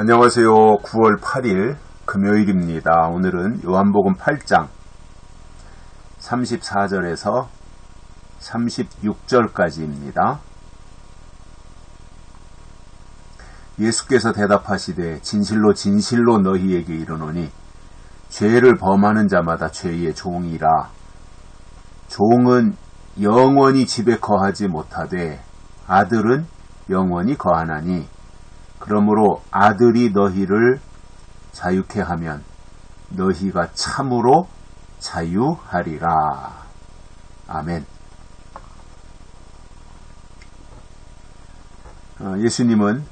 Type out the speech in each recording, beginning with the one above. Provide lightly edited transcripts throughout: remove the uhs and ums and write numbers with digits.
안녕하세요. 9월 8일 금요일입니다. 오늘은 요한복음 8장 34절에서 36절까지입니다. 예수께서 대답하시되 진실로 진실로 너희에게 이르노니 죄를 범하는 자마다 죄의 종이라. 종은 영원히 집에 거하지 못하되 아들은 영원히 거하나니 그러므로 아들이 너희를 자유케 하면 너희가 참으로 자유하리라. 아멘. 예수님은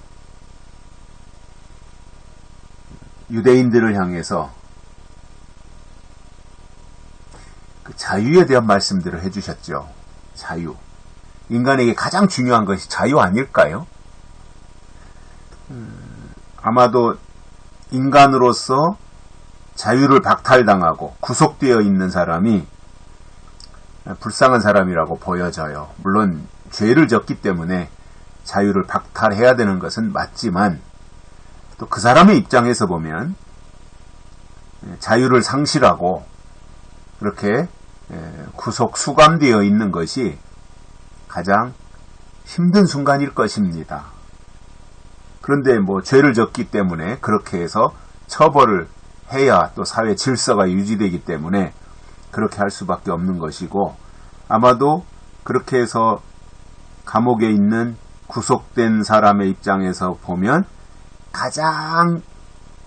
유대인들을 향해서 그 자유에 대한 말씀들을 해주셨죠. 자유. 인간에게 가장 중요한 것이 자유 아닐까요? 아마도 인간으로서 자유를 박탈당하고 구속되어 있는 사람이 불쌍한 사람이라고 보여져요. 물론 죄를 졌기 때문에 자유를 박탈해야 되는 것은 맞지만 또 그 사람의 입장에서 보면 자유를 상실하고 그렇게 구속 수감되어 있는 것이 가장 힘든 순간일 것입니다. 그런데 죄를 졌기 때문에 그렇게 해서 처벌을 해야 또 사회 질서가 유지되기 때문에 그렇게 할 수밖에 없는 것이고, 아마도 그렇게 해서 감옥에 있는 구속된 사람의 입장에서 보면 가장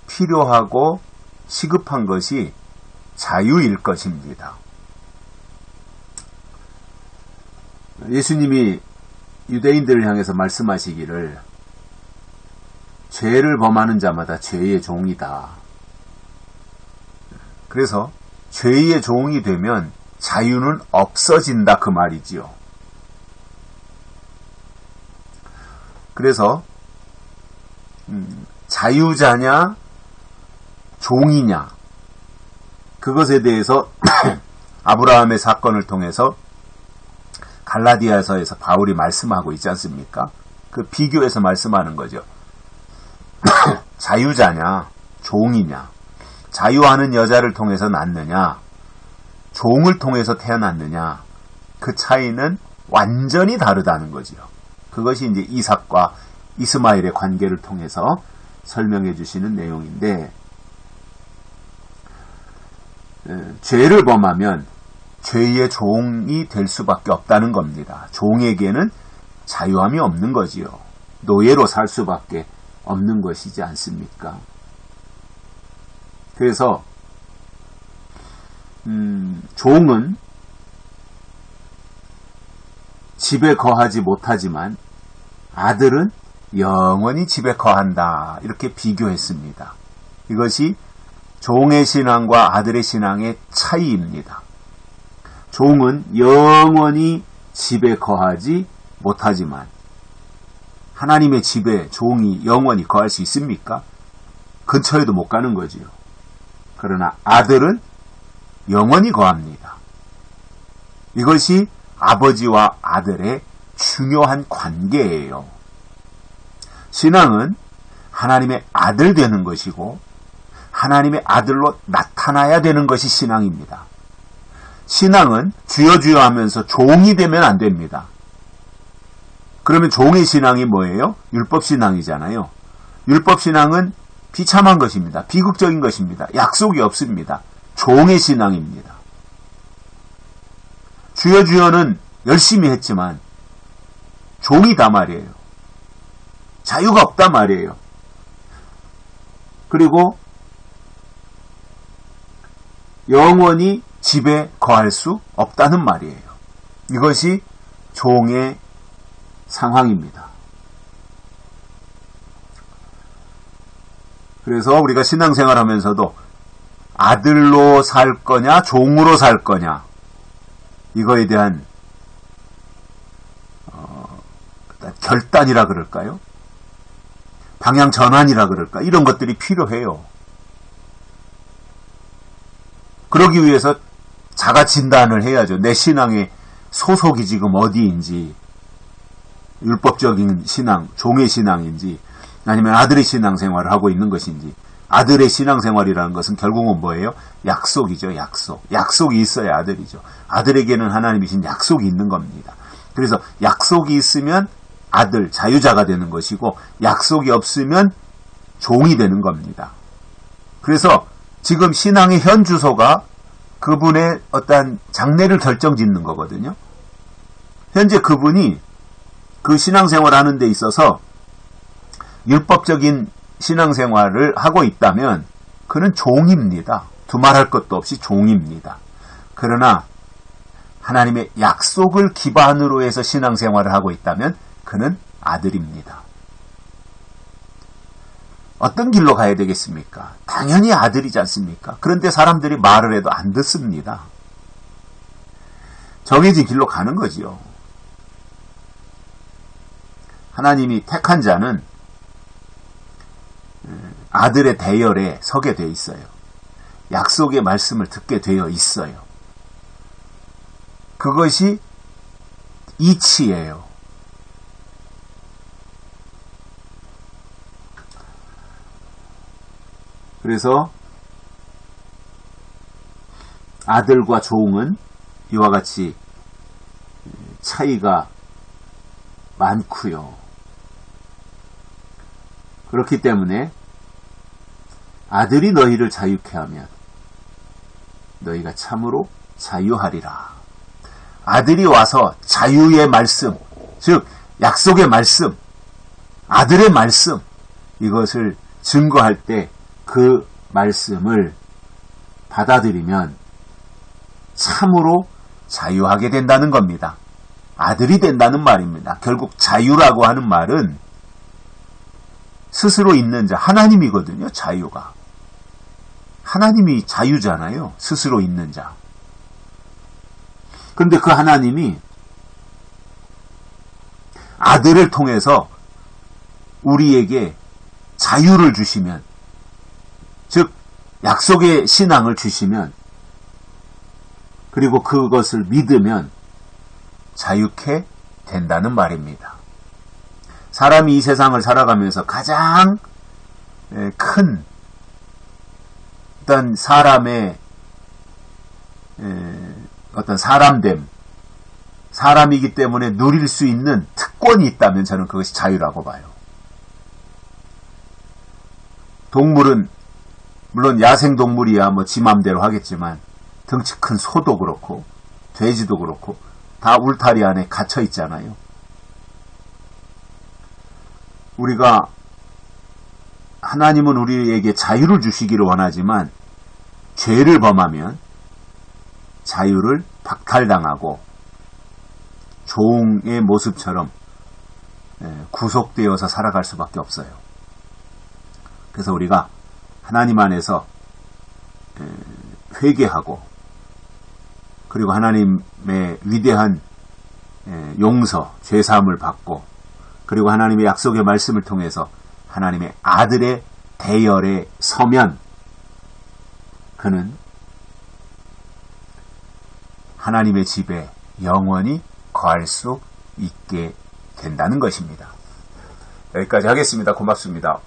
필요하고 시급한 것이 자유일 것입니다. 예수님이 유대인들을 향해서 말씀하시기를 죄를 범하는 자마다 죄의 종이다. 그래서 죄의 종이 되면 자유는 없어진다 그 말이지요. 그래서 자유자냐 종이냐 그것에 대해서 아브라함의 사건을 통해서 갈라디아서에서 바울이 말씀하고 있지 않습니까? 그 비교해서 말씀하는 거죠. 자유자냐 종이냐, 자유하는 여자를 통해서 낳느냐 종을 통해서 태어났느냐, 그 차이는 완전히 다르다는 거지요. 그것이 이제 이삭과 이스마엘의 관계를 통해서 설명해 주시는 내용인데, 죄를 범하면 죄의 종이 될 수밖에 없다는 겁니다. 종에게는 자유함이 없는 거지요. 노예로 살 수밖에 없는 것이지 않습니까? 그래서 종은 집에 거하지 못하지만 아들은 영원히 집에 거한다. 이렇게 비교했습니다. 이것이 종의 신앙과 아들의 신앙의 차이입니다. 종은 영원히 집에 거하지 못하지만 하나님의 집에 종이 영원히 거할 수 있습니까? 근처에도 못 가는 거지요. 그러나 아들은 영원히 거합니다. 이것이 아버지와 아들의 중요한 관계예요. 신앙은 하나님의 아들 되는 것이고 하나님의 아들로 나타나야 되는 것이 신앙입니다. 신앙은 주여 주여 하면서 종이 되면 안 됩니다. 그러면 종의 신앙이 뭐예요? 율법신앙이잖아요. 율법신앙은 비참한 것입니다. 비극적인 것입니다. 약속이 없습니다. 종의 신앙입니다. 주여 주여는 열심히 했지만 종이다 말이에요. 자유가 없다 말이에요. 그리고 영원히 집에 거할 수 없다는 말이에요. 이것이 종의 상황입니다. 그래서 우리가 신앙생활 하면서도 아들로 살 거냐 종으로 살 거냐 이거에 대한 결단이라 그럴까요? 방향 전환이라 그럴까? 이런 것들이 필요해요. 그러기 위해서 자가 진단을 해야죠. 내 신앙의 소속이 지금 어디인지, 율법적인 신앙, 종의 신앙인지, 아니면 아들의 신앙생활을 하고 있는 것인지. 아들의 신앙생활이라는 것은 결국은 뭐예요? 약속이죠. 약속이 있어야 아들이죠. 아들에게는 하나님이 주신 약속이 있는 겁니다. 그래서 약속이 있으면 아들, 자유자가 되는 것이고 약속이 없으면 종이 되는 겁니다. 그래서 지금 신앙의 현 주소가 그분의 어떤 장래를 결정짓는 거거든요. 현재 그분이 그 신앙생활을 하는 데 있어서 율법적인 신앙생활을 하고 있다면 그는 종입니다. 두말할 것도 없이 종입니다. 그러나 하나님의 약속을 기반으로 해서 신앙생활을 하고 있다면 그는 아들입니다. 어떤 길로 가야 되겠습니까? 당연히 아들이지 않습니까? 그런데 사람들이 말을 해도 안 듣습니다. 정해진 길로 가는 거지요. 하나님이 택한 자는 아들의 대열에 서게 되어 있어요. 약속의 말씀을 듣게 되어 있어요. 그것이 이치예요. 그래서 아들과 종은 이와 같이 차이가 많고요. 그렇기 때문에 아들이 너희를 자유케 하면 너희가 참으로 자유하리라. 아들이 와서 자유의 말씀, 즉 약속의 말씀, 아들의 말씀, 이것을 증거할 때 그 말씀을 받아들이면 참으로 자유하게 된다는 겁니다. 아들이 된다는 말입니다. 결국 자유라고 하는 말은 스스로 있는 자, 하나님이거든요. 자유가. 하나님이 자유잖아요. 스스로 있는 자. 그런데 그 하나님이 아들을 통해서 우리에게 자유를 주시면, 즉 약속의 신앙을 주시면, 그리고 그것을 믿으면 자유케 된다는 말입니다. 사람이 이 세상을 살아가면서 가장 큰 어떤 사람의 어떤 사람됨, 사람이기 때문에 누릴 수 있는 특권이 있다면 저는 그것이 자유라고 봐요. 동물은 물론 야생동물이야 뭐 지 맘대로 하겠지만 덩치 큰 소도 그렇고 돼지도 그렇고 다 울타리 안에 갇혀 있잖아요. 우리가 하나님은 우리에게 자유를 주시기를 원하지만 죄를 범하면 자유를 박탈당하고 종의 모습처럼 구속되어서 살아갈 수밖에 없어요. 그래서 우리가 하나님 안에서 회개하고 그리고 하나님의 위대한 용서, 죄사함을 받고 그리고 하나님의 약속의 말씀을 통해서 하나님의 아들의 대열에 서면 그는 하나님의 집에 영원히 거할 수 있게 된다는 것입니다. 여기까지 하겠습니다. 고맙습니다.